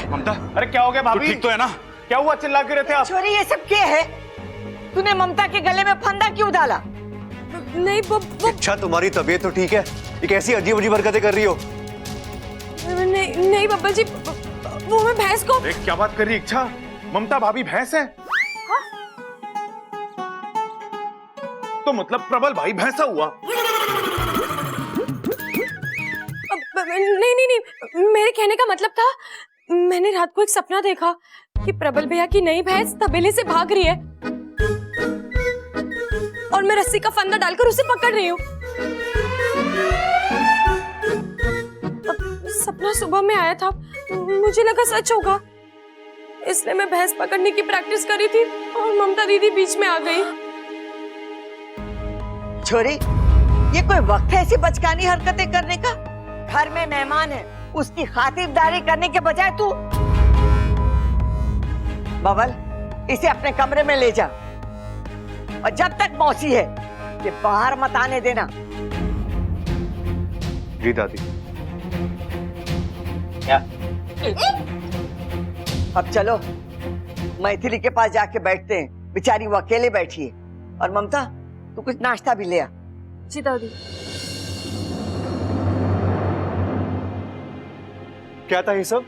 ममता, अरे क्या हो गया भाभी? ठीक तो है ना? क्या हुआ, चिल्ला क्यों रहे थे आप? छोरी, ये सब क्या है? तूने ममता के गले में फंदा क्यों डाला? नहीं वो अच्छा, तुम्हारी तबीयत तो ठीक है? ये कैसी अजीब अजीब हरकतें कर रही हो? नहीं नहीं बब्बल जी, वो मैं भैंस को। देख क्या बात कर रही इच्छा, ममता भाभी भैंस है? हाँ? तो मतलब प्रबल भाई भैंसा हुआ? नहीं नहीं नहीं, मेरे कहने का मतलब था, मैंने रात को एक सपना देखा कि प्रबल भैया की नई भैंस तबेले से भाग रही है और मैं रस्सी का फंदा डालकर उसे पकड़ रही हूँ। सपना सुबह में आया था, मुझे लगा सच होगा, इसलिए मैं भैंस पकड़ने की प्रैक्टिस करी थी और ममता दीदी बीच में आ गई। छोरी, ये कोई वक्त है ऐसी बचकानी हरकतें करने का? घर में मेहमान है, उसकी खातिरदारी करने के बजाय तू। बबल, इसे अपने कमरे में ले जा और जब तक मौसी है ये बाहर मत आने देना। जी दादी। क्या? अब चलो मैथिली के पास जाके बैठते हैं, बेचारी वो अकेले बैठी है। और ममता, तू कुछ नाश्ता भी ले आ। जी दादी। क्या था ये सब?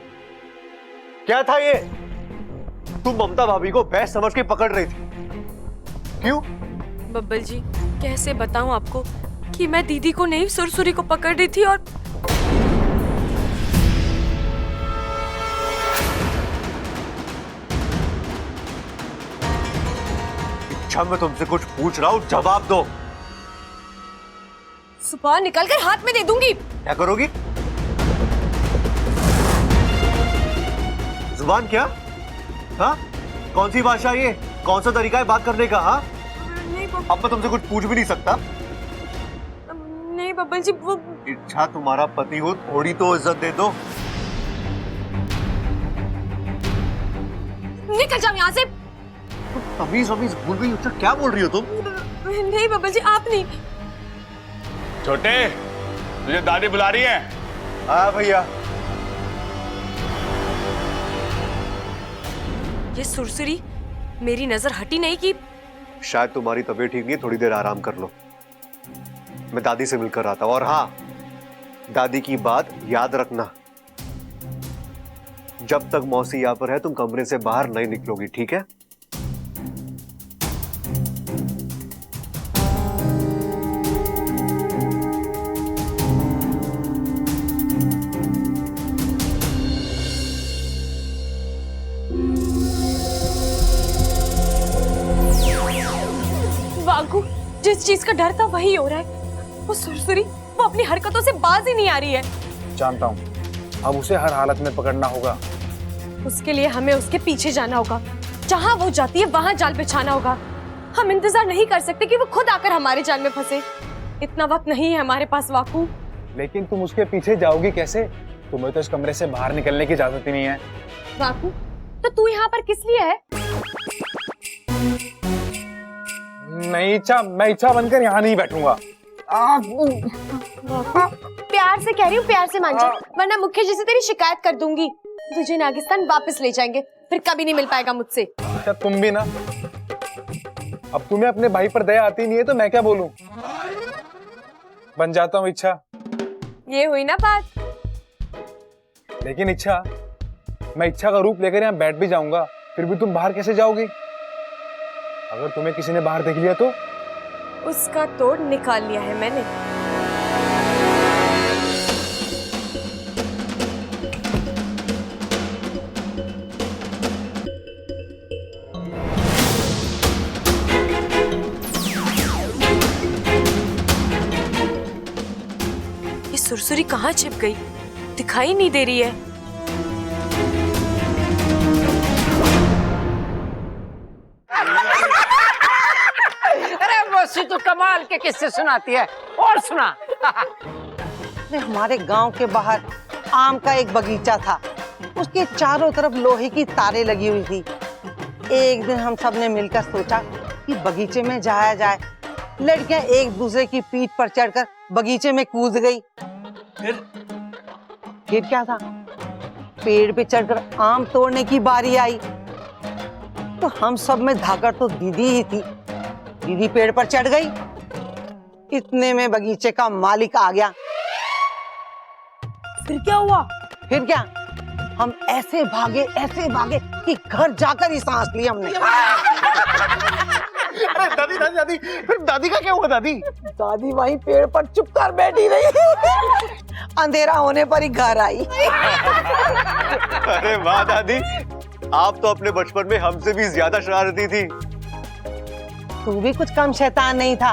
क्या था ये? तुम ममता भाभी को भैंस समझ के पकड़ रही थी, क्यों? बब्बल जी, कैसे बताऊं आपको कि मैं दीदी को नहीं, सुरसुरी को पकड़ रही थी। और अच्छा, मैं तुमसे कुछ पूछ रहा हूँ, जवाब दो। सुबह निकलकर हाथ में दे दूंगी। क्या करोगी? जुबान क्या? हाँ? कौन सी भाषा ये? कौन सा तरीका है बात करने का? हाँ? अब मैं तुमसे कुछ पूछ भी नहीं सकता। नहीं बब्बल जी, वो इच्छा तुम्हारा पति हो, थोड़ी तो इज्जत दे दो। निकल जाओ यहाँ से। तमीज वमीज भूल गई। अच्छा, क्या बोल रही हो तुम? नहीं बब्बल जी, आप नहीं। छोटे, तुझे दादी बुला रही है। हाँ भैया। ये सुरसुरी मेरी नजर हटी नहीं कि शायद तुम्हारी तबीयत ठीक नहीं है, थोड़ी देर आराम कर लो। मैं दादी से मिलकर आता हूँ। और हाँ, दादी की बात याद रखना, जब तक मौसी यहाँ पर है तुम कमरे से बाहर नहीं निकलोगी, ठीक है? वागू, जिस चीज का डर था वही हो रहा है। वो सुरसुरी, वो अपनी हरकतों से बाज ही नहीं आ रही है। जानता हूँ, अब उसे हर हालत में पकड़ना होगा। उसके लिए हमें उसके पीछे जाना होगा, जहाँ वो जाती है वहाँ जाल बिछाना होगा। हम इंतजार नहीं कर सकते कि वो खुद आकर हमारे जाल में फंसे। इतना वक्त नहीं है हमारे पास वाकू। लेकिन तुम उसके पीछे जाओगी कैसे? तुम्हें तो इस कमरे से बाहर निकलने की इजाजत ही नहीं है। वाकू, तो तू यहाँ पर किस लिए है? नहीं इच्छा, मैं इच्छा बनकर यहाँ नहीं बैठूंगा। प्यार से कह रही हूँ, प्यार से मान जा, वरना मुख्य जी से तेरी शिकायत कर दूंगी। तुझे नागिस्तान वापस ले जाएंगे, फिर कभी नहीं मिल पाएगा मुझसे। अच्छा तुम भी ना, अब तुम्हें अपने भाई पर दया आती नहीं है तो मैं क्या बोलूं? बन जाता हूँ इच्छा। ये हुई ना बात। लेकिन इच्छा, मैं इच्छा का रूप लेकर यहाँ बैठ भी जाऊंगा, फिर भी तुम बाहर कैसे जाओगी? अगर तुम्हें किसी ने बाहर देख लिया तो? उसका तोड़ निकाल लिया है मैंने। ये सुरसुरी कहाँ छिप गई? दिखाई नहीं दे रही है। तो कमाल के किस्से सुनाती है। और सुना। हमारे गांव के बाहर आम का एक बगीचा था, उसके चारों तरफ लोहे की तारें लगी हुई थी। एक दिन हम सब ने मिलकर सोचा कि बगीचे में जाया जाए। लड़कियां एक दूसरे की पीठ पर चढ़कर बगीचे में कूद गई। फिर क्या था, पेड़ पे चढ़कर आम तोड़ने की बारी आई तो हम सब में धाकर तो दीदी ही थी। दीदी पेड़ पर चढ़ गई, इतने में बगीचे का मालिक आ गया। फिर क्या हुआ? फिर क्या, हम ऐसे भागे कि घर जाकर ही सांस ली हमने। अरे दादी दादी दादी, फिर दादी का क्या हुआ दादी? दादी वहीं पेड़ पर चुप कर बैठी रही। अंधेरा होने पर ही घर आई। अरे वाह दादी, आप तो अपने बचपन में हमसे भी ज्यादा शरारती थी। तू भी कुछ कम शैतान नहीं था।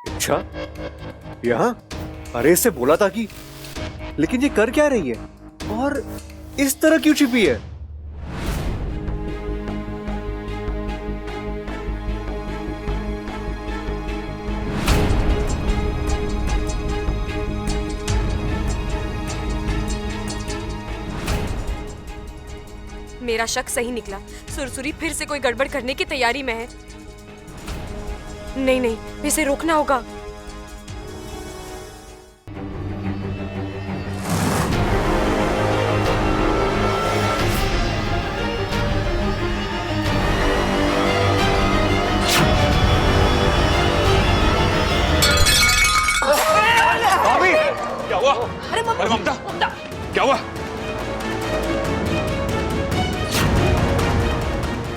अच्छा, यहाँ? अरे इससे बोला था कि, लेकिन ये कर क्या रही है और इस तरह क्यों छिपी है? मेरा शक सही निकला। सुरसुरी फिर से कोई गड़बड़ करने की तैयारी में है। नहीं नहीं, इसे रोकना होगा। क्या हुआ? अरे ममता, क्या हुआ?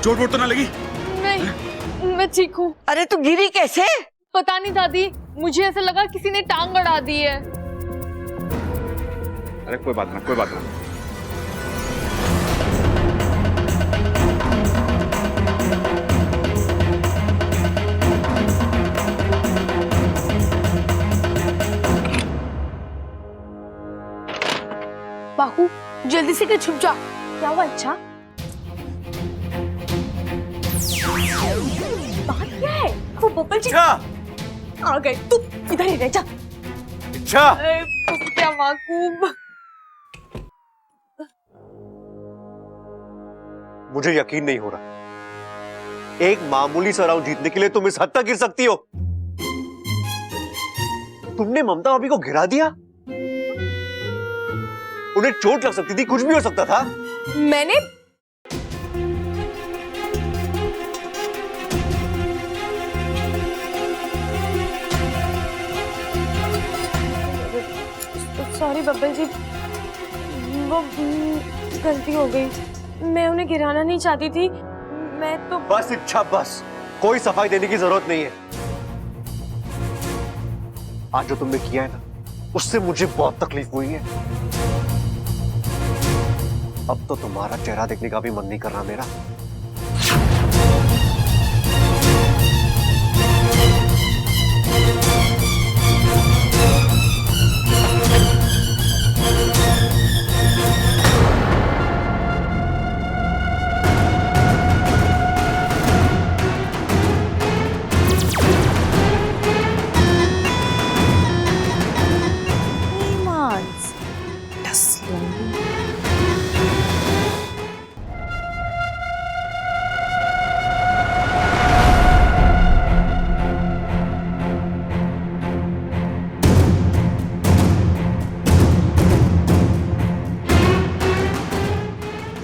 चोट वोट तो ना लगी? नहीं, मैं ठीक हूँ। अरे तू गिरी कैसे? पता नहीं दादी, मुझे ऐसा लगा किसी ने टांग अड़ा दी है। अरे कोई बात ना, कोई बात ना। बाहू, जल्दी से के छुप जा। क्या हुआ? अच्छा, बात क्या है? वो बब्बल जी आ गए। तू इधर ही रह जा। अच्छा, क्या वाकूब। मुझे यकीन नहीं हो रहा। एक मामूली सा राउंड जीतने के लिए तुम इस हद तक गिर सकती हो? तुमने ममता भाभी को गिरा दिया? उन्हें चोट लग सकती थी, कुछ भी हो सकता था। मैंने सॉरी बब्बल जी, वो गलती हो गई। मैं उन्हें गिराना नहीं चाहती थी। मैं तो बस इच्छा, बस कोई सफाई देने की जरूरत नहीं है। आज जो तुमने किया है ना, उससे मुझे बहुत तकलीफ हुई है। अब तो तुम्हारा चेहरा देखने का भी मन नहीं कर रहा मेरा।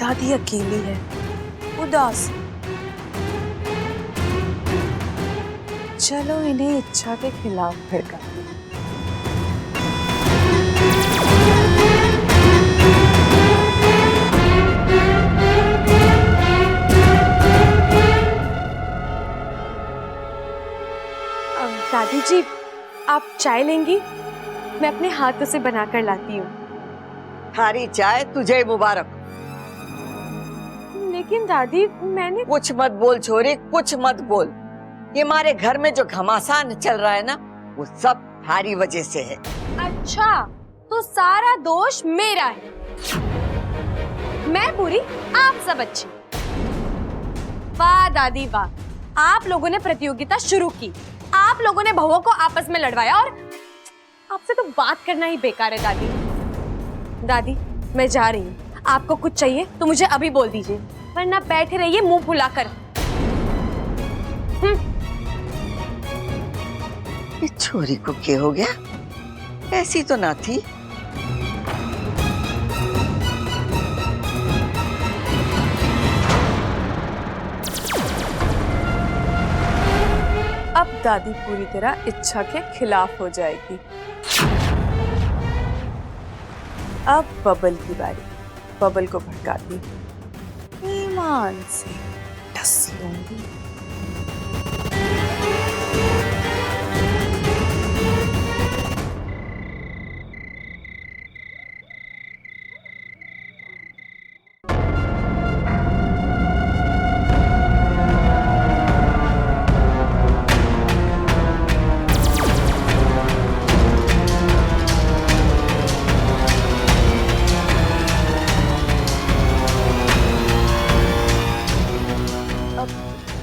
दादी अकेली है, उदास। चलो इन्हें इच्छा के खिलाफ फिर दादी जी, आप चाय लेंगी? मैं अपने हाथों से बनाकर लाती हूँ। थारी चाय तुझे मुबारक। लेकिन दादी, मैंने कुछ मत बोल छोरी, कुछ मत बोल। ये हमारे घर में जो घमासान चल रहा है ना, वो सब थारी वजह से है। अच्छा, तो सारा दोष मेरा है। मैं बुरी, आप सब अच्छे। वाह दादी वाह, आप लोगों ने प्रतियोगिता शुरू की, आप लोगों ने बहुओं को आपस में लड़वाया, और आपसे तो बात करना ही बेकार है दादी। दादी, मैं जा रही हूँ। आपको कुछ चाहिए तो मुझे अभी बोल दीजिए, वरना बैठे रहिए मुंह फुलाकर। ये छोरी को क्या हो गया? ऐसी तो ना थी। अब दादी पूरी तरह इच्छा के खिलाफ हो जाएगी। अब बबल की बारी। बबल को भड़काती ईमान से डस लूंगी।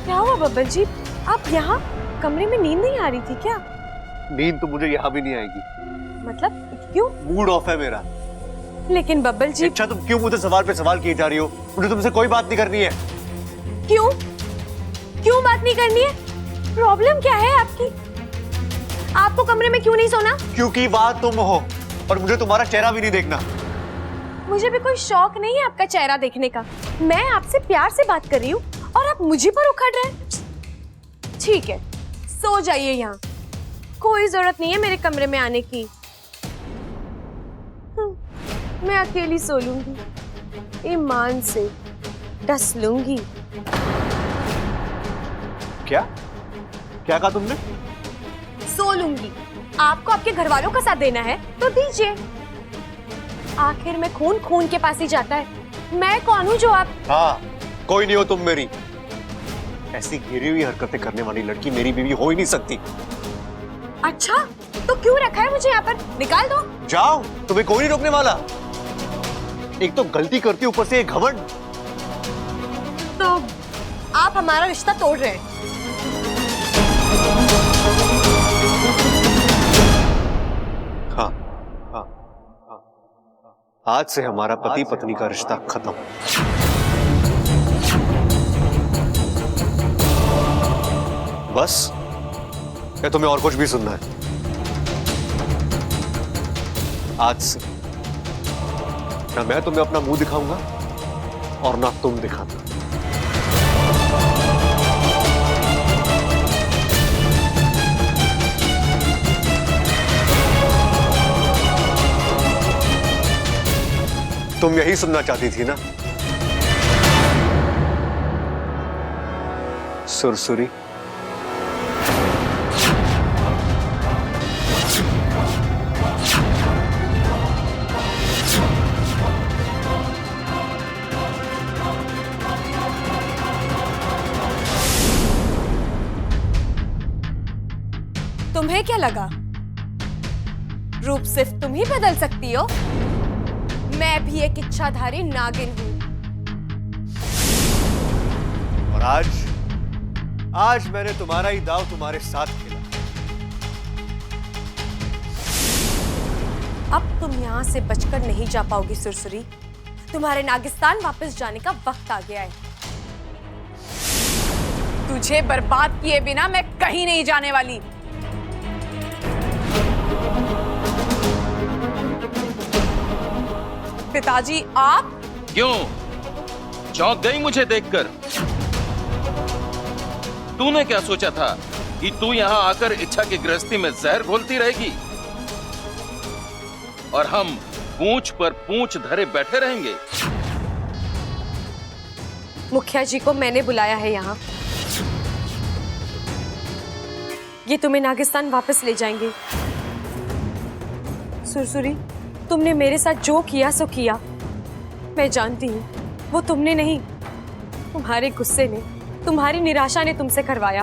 क्या हुआ बब्बल जी? आप यहाँ कमरे में नींद नहीं आ रही थी क्या? नींद तो मुझे यहाँ भी नहीं आएगी। मतलब क्यों? मूड ऑफ है मेरा। लेकिन बब्बल जी अच्छा तुम क्यों मुझे सवाल पे सवाल किए जा रही हो? मुझे तुमसे कोई बात नहीं करनी है। क्यों? क्यों बात नहीं करनी है? प्रॉब्लम क्या है आपकी? आपको कमरे में क्यों नहीं सोना? क्योंकि बात तुम हो और मुझे तुम्हारा चेहरा भी नहीं देखना। मुझे भी कोई शौक नहीं है आपका चेहरा देखने का। मैं आपसे प्यार से बात कर रही हूँ और आप मुझे पर उखड़ रहे हैं। ठीक है, सो जाइए यहाँ। कोई जरूरत नहीं है मेरे कमरे में आने की। मैं अकेली सो लूंगी, ईमान से डस लूंगी। क्या क्या कहा तुमने? सो लूंगी। आपको आपके घर वालों का साथ देना है तो दीजिए। आखिर में खून खून के पास ही जाता है। मैं कौन हूँ जो आप? हाँ, कोई नहीं हो तुम मेरी। ऐसी घिरी हुई हरकतें करने वाली लड़की मेरी बीवी हो ही नहीं सकती। अच्छा, तो क्यों रखा है मुझे यहाँ पर? निकाल दो। जाओ, तुम्हें कोई नहीं रोकने वाला। एक तो गलती करती ऊपर से एक घमंड। तो आप हमारा रिश्ता तोड़ रहे हैं। हाँ, हाँ, हाँ, आज से हमारा पति पत्नी का रिश्ता खत्म। बस या तुम्हें और कुछ भी सुनना है? आज से ना मैं तुम्हें अपना मुंह दिखाऊंगा और ना तुम दिखाना। तुम यही सुनना चाहती थी ना? सुरसुरी। तुम्हें क्या लगा रूप सिर्फ तुम ही बदल सकती हो? मैं भी एक इच्छाधारी नागिन हूं। और आज मैंने तुम्हारा ही दाव तुम्हारे साथ खेला। अब तुम यहाँ से बचकर नहीं जा पाओगी सुरसुरी। तुम्हारे नागिस्तान वापस जाने का वक्त आ गया है। तुझे बर्बाद किए बिना मैं कहीं नहीं जाने वाली। पिताजी आप? क्यों चौंक गई मुझे देखकर? तूने क्या सोचा था कि तू यहाँ आकर इच्छा की गृहस्थी में जहर घोलती रहेगी और हम पूंछ पर पूंछ धरे बैठे रहेंगे? मुखिया जी को मैंने बुलाया है यहाँ। ये तुम्हें नागिस्तान वापस ले जाएंगे। सुरसुरी, तुमने मेरे साथ जो किया सो किया। मैं जानती हूँ वो तुमने नहीं, तुम्हारे गुस्से ने, तुम्हारी निराशा ने तुमसे करवाया।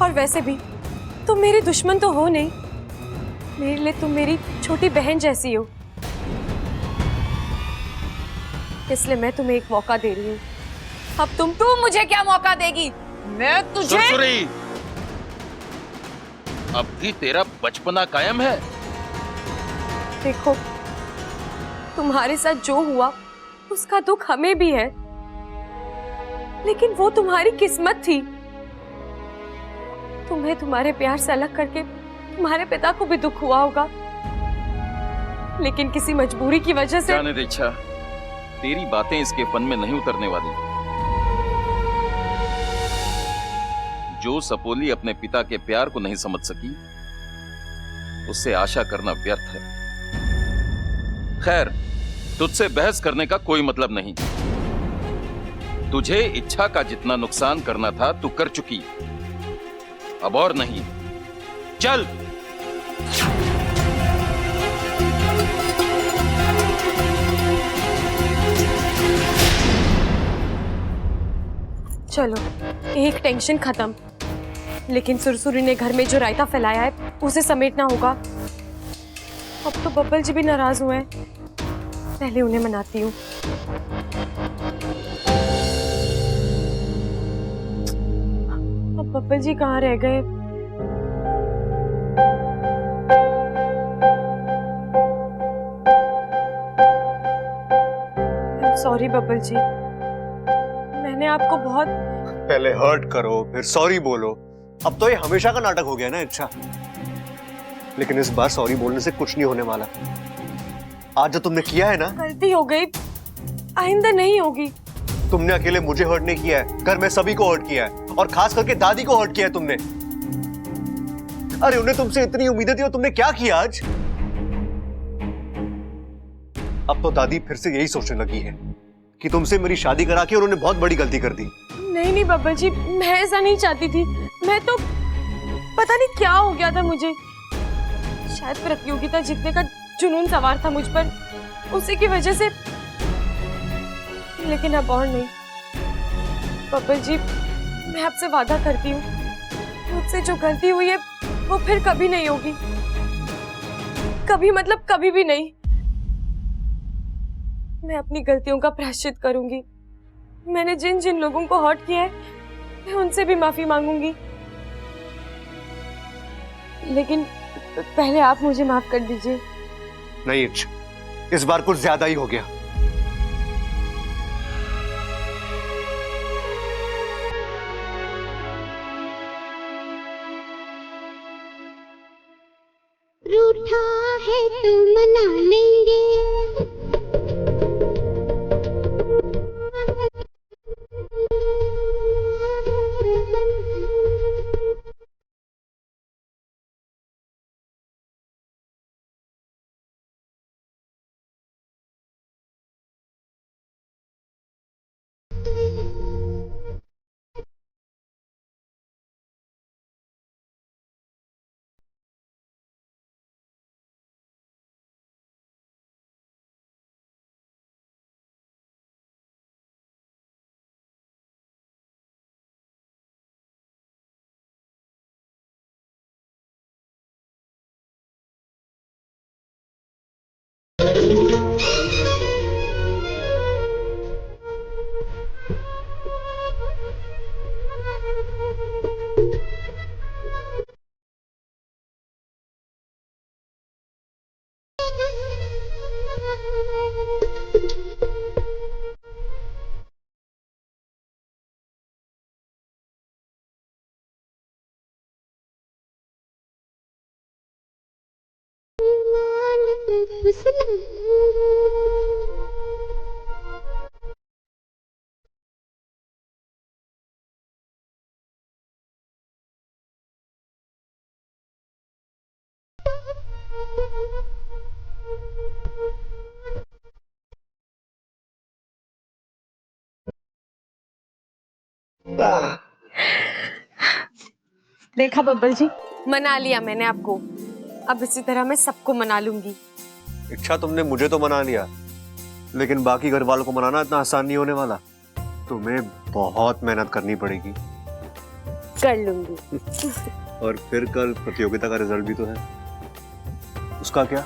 और वैसे भी तुम मेरी दुश्मन तो हो नहीं। मेरे लिए तुम मेरी छोटी बहन जैसी हो। इसलिए मैं तुम्हें एक मौका दे रही हूँ। अब तुम मुझे क्या मौका देगी? मैं तुझे सुरसुरी, अब भी तेरा बचपना कायम है? देखो, तुम्हारे साथ जो हुआ उसका दुख हमें भी है, लेकिन वो तुम्हारी किस्मत थी। तुम्हें तुम्हारे प्यार से अलग करके तुम्हारे पिता को भी दुख हुआ होगा, लेकिन किसी मजबूरी की वजह से। जाने दे इच्छा, तेरी बातें इसके फन में नहीं उतरने वाली। जो सपोली अपने पिता के प्यार को नहीं समझ सकी, उससे आशा करना व्यर्थ है। खैर, तुझसे बहस करने का कोई मतलब नहीं। तुझे इच्छा का जितना नुकसान करना था तू कर चुकी, अब और नहीं। चल। चलो, एक टेंशन खत्म। लेकिन सुरसुरी ने घर में जो रायता फैलाया है उसे समेटना होगा। अब तो बब्बल जी भी नाराज हुए हैं, पहले उन्हें मनाती हूँ। अब बब्बल जी कहाँ रह गए? सॉरी बब्बल जी, मैंने आपको बहुत। पहले हर्ट करो फिर सॉरी बोलो। अब तो ये हमेशा का नाटक हो गया ना इच्छा। लेकिन इस बार सॉरी बोलने से कुछ नहीं होने वाला। आज जो तुमने किया है ना, गलती हो गई, आइंदा नहीं होगी। तुमने अकेले मुझे हर्ट नहीं किया है, घर में सभी को हर्ट किया है, और खास करके दादी को हर्ट किया है तुमने। अरे उन्हें तुमसे इतनी उम्मीदें थी और तुमने क्या किया आज? अब तो दादी फिर से यही सोचने लगी है कि तुमसे मेरी शादी करा के उन्होंने बहुत बड़ी गलती कर दी। नहीं नहीं बब्बल जी, मैं ऐसा नहीं चाहती थी। मैं तो पता नहीं क्या हो गया था मुझे, शायद प्रतियोगिता जीतने का जुनून सवार था मुझ पर, उसी की वजह से। लेकिन अब और नहीं बब्बल जी, मैं आपसे वादा करती हूँ, मुझसे जो गलती हुई है वो फिर कभी नहीं होगी। कभी मतलब कभी भी नहीं। मैं अपनी गलतियों का प्रायश्चित करूंगी। मैंने जिन जिन लोगों को हर्ट किया है मैं उनसे भी माफी मांगूंगी। लेकिन पहले आप मुझे माफ कर दीजिए। नहीं इच्छा, इस बार कुछ ज्यादा ही हो गया। रूठा है तो मना लेंगे। देखा बब्बल जी, मना लिया मैंने आपको। अब इसी तरह मैं सबको मना लूंगी। इच्छा, तुमने मुझे तो मना लिया, लेकिन बाकी घर वालों को मनाना इतना आसान नहीं होने वाला। तुम्हें बहुत मेहनत करनी पड़ेगी। कर लूंगी। और फिर कल प्रतियोगिता का रिजल्ट भी तो है, उसका क्या?